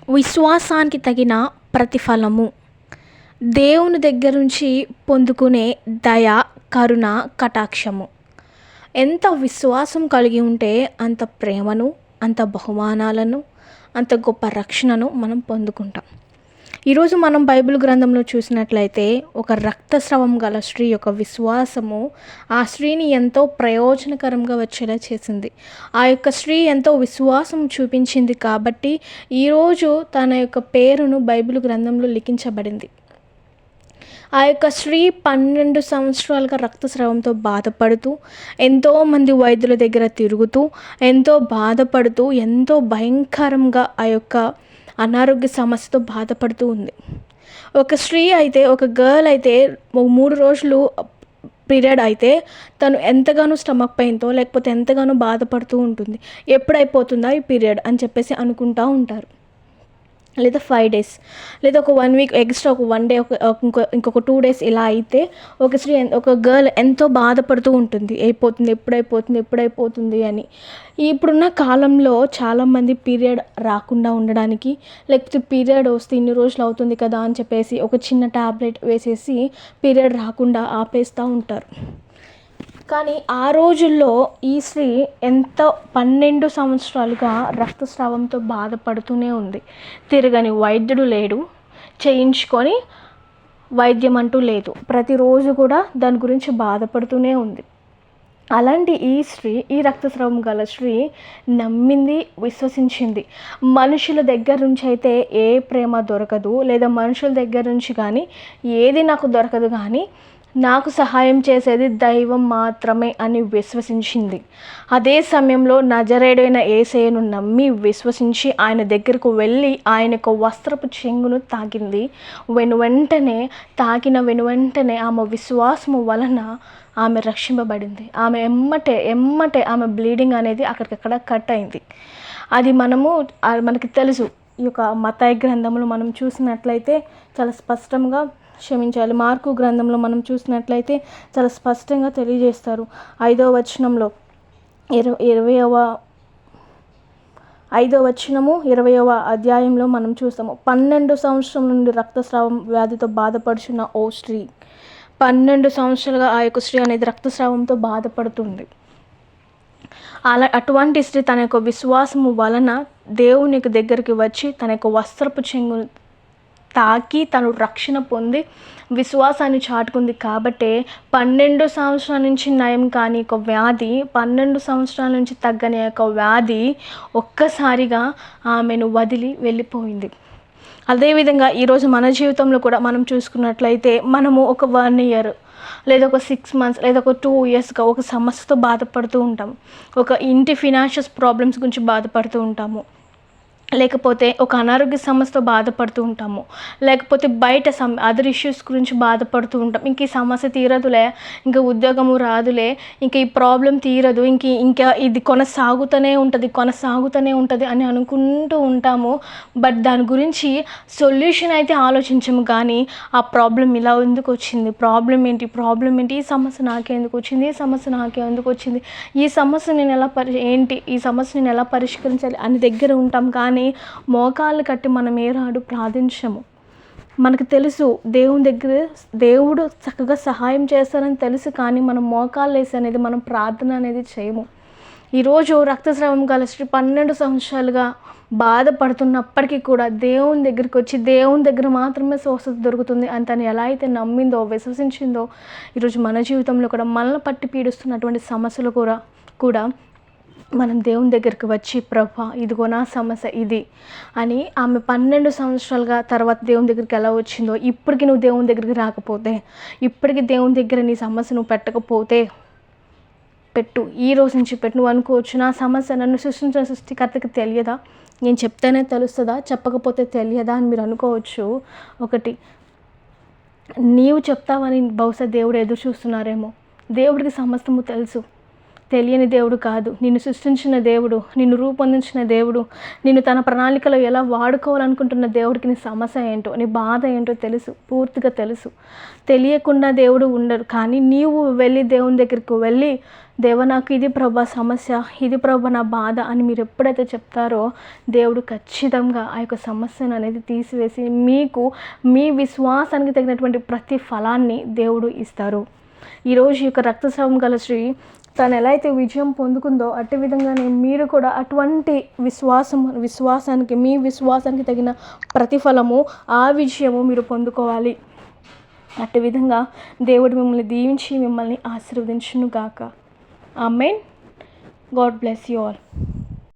విశ్వాసానికి తగిన ప్రతిఫలము. దేవుని దగ్గర నుంచి పొందుకునే దయ, కరుణ, కటాక్షము. ఎంత విశ్వాసం కలిగి ఉంటే అంత ప్రేమను, అంత బహుమానాలను, అంత గొప్ప రక్షణను మనం పొందుకుంటాం. ఈరోజు మనం బైబిల్ గ్రంథంలో చూసినట్లయితే ఒక రక్తస్రావం గల స్త్రీ యొక్క విశ్వాసము ఆ స్త్రీని ఎంతో ప్రయోజనకరంగా వచ్చేలా చేసింది. ఆ యొక్క స్త్రీ ఎంతో విశ్వాసం చూపించింది కాబట్టి ఈరోజు తన యొక్క పేరును బైబిల్ గ్రంథంలో లిఖించబడింది. ఆ యొక్క స్త్రీ 12 సంవత్సరాలుగా రక్తస్రావంతో బాధపడుతూ, ఎంతోమంది వైద్యుల దగ్గర తిరుగుతూ, ఎంతో బాధపడుతూ, ఎంతో భయంకరంగా ఆ యొక్క అనారోగ్య సమస్యతో బాధపడుతూ ఉంది. ఒక స్త్రీ అయితే, ఒక గర్ల్ అయితే 3 రోజులు పీరియడ్ అయితే తను ఎంతగానో స్టమక్ పెయిన్తో లేకపోతే ఎంతగానో బాధపడుతూ ఉంటుంది. ఎప్పుడైపోతుందా ఈ పీరియడ్ అని చెప్పేసి అనుకుంటూ ఉంటారు. లేదా 5 డేస్, లేదా ఒక 1 వీక్ ఎక్స్ట్రా, ఒక 1 డే, ఇంకొక 2 డేస్ ఇలా అయితే ఒక గర్ల్ ఎంతో బాధపడుతూ ఉంటుంది. ఎప్పుడైపోతుంది అని. ఇప్పుడున్న కాలంలో చాలామంది పీరియడ్ రాకుండా ఉండడానికి, లేకపోతే పీరియడ్ వస్తే ఇన్ని రోజులు అవుతుంది కదా అని చెప్పేసి ఒక చిన్న ట్యాబ్లెట్ వేసేసి పీరియడ్ రాకుండా ఆపేస్తూ ఉంటారు. కానీ ఆ రోజుల్లో ఈ స్త్రీ 12 సంవత్సరాలుగా రక్తస్రావంతో బాధపడుతూనే ఉంది. తిరగని వైద్యుడు లేడు, చేయించుకొని వైద్యం అంటూ లేదు. ప్రతిరోజు కూడా దాని గురించి బాధపడుతూనే ఉంది. అలాంటి ఈ స్త్రీ, ఈ రక్తస్రావం గల స్త్రీ నమ్మింది, విశ్వసించింది. మనుషుల దగ్గర నుంచి అయితే ఏ ప్రేమ దొరకదు, లేదా మనుషుల దగ్గర నుంచి కానీ ఏది నాకు దొరకదు, కానీ నాకు సహాయం చేసేది దైవం మాత్రమే అని విశ్వసించింది. అదే సమయంలో నజరేయుడైన యేసయ్యను నమ్మి విశ్వసించి ఆయన దగ్గరకు వెళ్ళి ఆయనకు వస్త్రపు చెంగును తాకింది. తాకిన వెనువెంటనే ఆమె విశ్వాసము వలన ఆమె రక్షింపబడింది. ఆమె ఎమ్మటే ఆమె బ్లీడింగ్ అనేది అక్కడికక్కడ కట్ అయింది. అది మనకి తెలుసు. ఈ యొక్క మత్తయి గ్రంథంలో మనం చూసినట్లయితే చాలా స్పష్టంగా, మార్కు గ్రంథంలో మనం చూసినట్లయితే చాలా స్పష్టంగా తెలియజేస్తారు. 5వ వచనంలో 20వ అధ్యాయంలో మనం చూస్తాము. 12 సంవత్సరం నుండి రక్తస్రావం వ్యాధితో బాధపడుచున్న ఓ స్త్రీ, 12 సంవత్సరాలుగా ఆ యొక్క స్త్రీ అనేది రక్తస్రావంతో బాధపడుతుంది. అటువంటి స్త్రీ తన యొక్క విశ్వాసము వలన దేవునికి దగ్గరికి వచ్చి తన యొక్క వస్త్రపు చెంగును తాకి తను రక్షణ పొంది విశ్వాసాన్ని చాటుకుంది. కాబట్టే 12 సంవత్సరాల నుంచి నయం కాని ఒక వ్యాధి, 12 సంవత్సరాల నుంచి తగ్గని ఒక వ్యాధి ఒక్కసారిగా ఆమెను వదిలి వెళ్ళిపోయింది. అదేవిధంగా ఈరోజు మన జీవితంలో కూడా మనం చూసుకున్నట్లయితే మనము ఒక 1 ఇయర్, లేదా ఒక 6 మంత్స్, లేదా ఒక 2 ఇయర్స్గా ఒక సమస్యతో బాధపడుతూ ఉంటాము. ఒక ఇంటి ఫినాన్షియల్ ప్రాబ్లమ్స్ గురించి బాధపడుతూ ఉంటాము, లేకపోతే ఒక అనారోగ్య సమస్యతో బాధపడుతూ ఉంటాము, లేకపోతే బయట అదర్ ఇష్యూస్ గురించి బాధపడుతూ ఉంటాం. ఇంక ఈ సమస్య తీరదులే, ఇంకా ఉద్యోగము రాదులే, ఇంకా ఈ ప్రాబ్లం తీరదు, ఇంకా ఇది కొనసాగుతూనే ఉంటుంది అని అనుకుంటూ ఉంటాము. బట్ దాని గురించి సొల్యూషన్ అయితే ఆలోచించము. కానీ ఆ ప్రాబ్లం ఇలా ఎందుకు వచ్చింది, ప్రాబ్లం ఏంటి, ఈ సమస్య నాకే ఎందుకు వచ్చింది, ఈ సమస్య నేను ఎలా పరిష్కరించాలి అని దగ్గర ఉంటాం. కానీ మోకాళ్ళు కట్టి మనం ఏనాడు ప్రార్థించము. మనకు తెలుసు దేవుడు చక్కగా సహాయం చేస్తారని తెలుసు, కానీ మనం మోకాళ్ళు వేసి అనేది మనం ప్రార్థన అనేది చేయము. ఈరోజు రక్తస్రావం గల స్త్రీ 12 సంవత్సరాలుగా బాధపడుతున్నప్పటికీ కూడా దేవుని దగ్గరికి వచ్చి దేవుని దగ్గర మాత్రమే స్వస్థత దొరుకుతుంది అని తను ఎలా అయితే నమ్మిందో, విశ్వసించిందో, ఈరోజు మన జీవితంలో కూడా మనల్ని పట్టి పీడిస్తున్నటువంటి సమస్యలు కూడా మనం దేవుని దగ్గరికి వచ్చి, ప్రభా ఇదిగో నా సమస్య ఇది అని, ఆమె 12 సంవత్సరాలుగా తర్వాత దేవుని దగ్గరికి ఎలా వచ్చిందో, ఇప్పటికి నువ్వు దేవుని దగ్గరికి రాకపోతే, ఇప్పటికి దేవుని దగ్గర నీ సమస్య నువ్వు పెట్టకపోతే పెట్టు, ఈ రోజు నుంచి పెట్టు. నువ్వు అనుకోవచ్చు, నా సమస్య నన్ను సృష్టించిన సృష్టికర్తకి తెలియదా, నేను చెప్తేనే తెలుస్తుందా, చెప్పకపోతే తెలియదా అని మీరు అనుకోవచ్చు. ఒకటి, నీవు చెప్తావని బహుశా దేవుడు ఎదురు చూస్తున్నారేమో. దేవుడికి సమస్తము తెలుసు. తెలియని దేవుడు కాదు. నిన్ను సృష్టించిన దేవుడు, నిన్ను రూపొందించిన దేవుడు, నిన్ను తన ప్రణాళికలో ఎలా వాడుకోవాలనుకుంటున్న దేవుడికి నీ సమస్య ఏంటో, నీ బాధ ఏంటో తెలుసు, పూర్తిగా తెలుసు. తెలియకుండా దేవుడు ఉండడు. కానీ నీవు వెళ్ళి దేవుని దగ్గరికి వెళ్ళి, దేవా నాకు ఇది ప్రభా సమస్య, ఇది ప్రభా నా బాధ అని మీరు ఎప్పుడైతే చెప్తారో దేవుడు ఖచ్చితంగా ఆ యొక్క సమస్యను అనేది తీసివేసి మీకు మీ విశ్వాసానికి తగినటువంటి ప్రతి ఫలాన్ని దేవుడు ఇస్తారు. ఈరోజు ఈ యొక్క రక్తస్రావం గల స్త్రీ తను ఎలా అయితే విజయం పొందుకుందో అట్టి విధంగానే మీరు కూడా అటువంటి విశ్వాసానికి మీ విశ్వాసానికి తగిన ప్రతిఫలము, ఆ విజయము మీరు పొందుకోవాలి. అట్టి విధంగా దేవుడు మిమ్మల్ని దీవించి మిమ్మల్ని ఆశీర్వదించును గాక. ఆమేన్. God bless you all.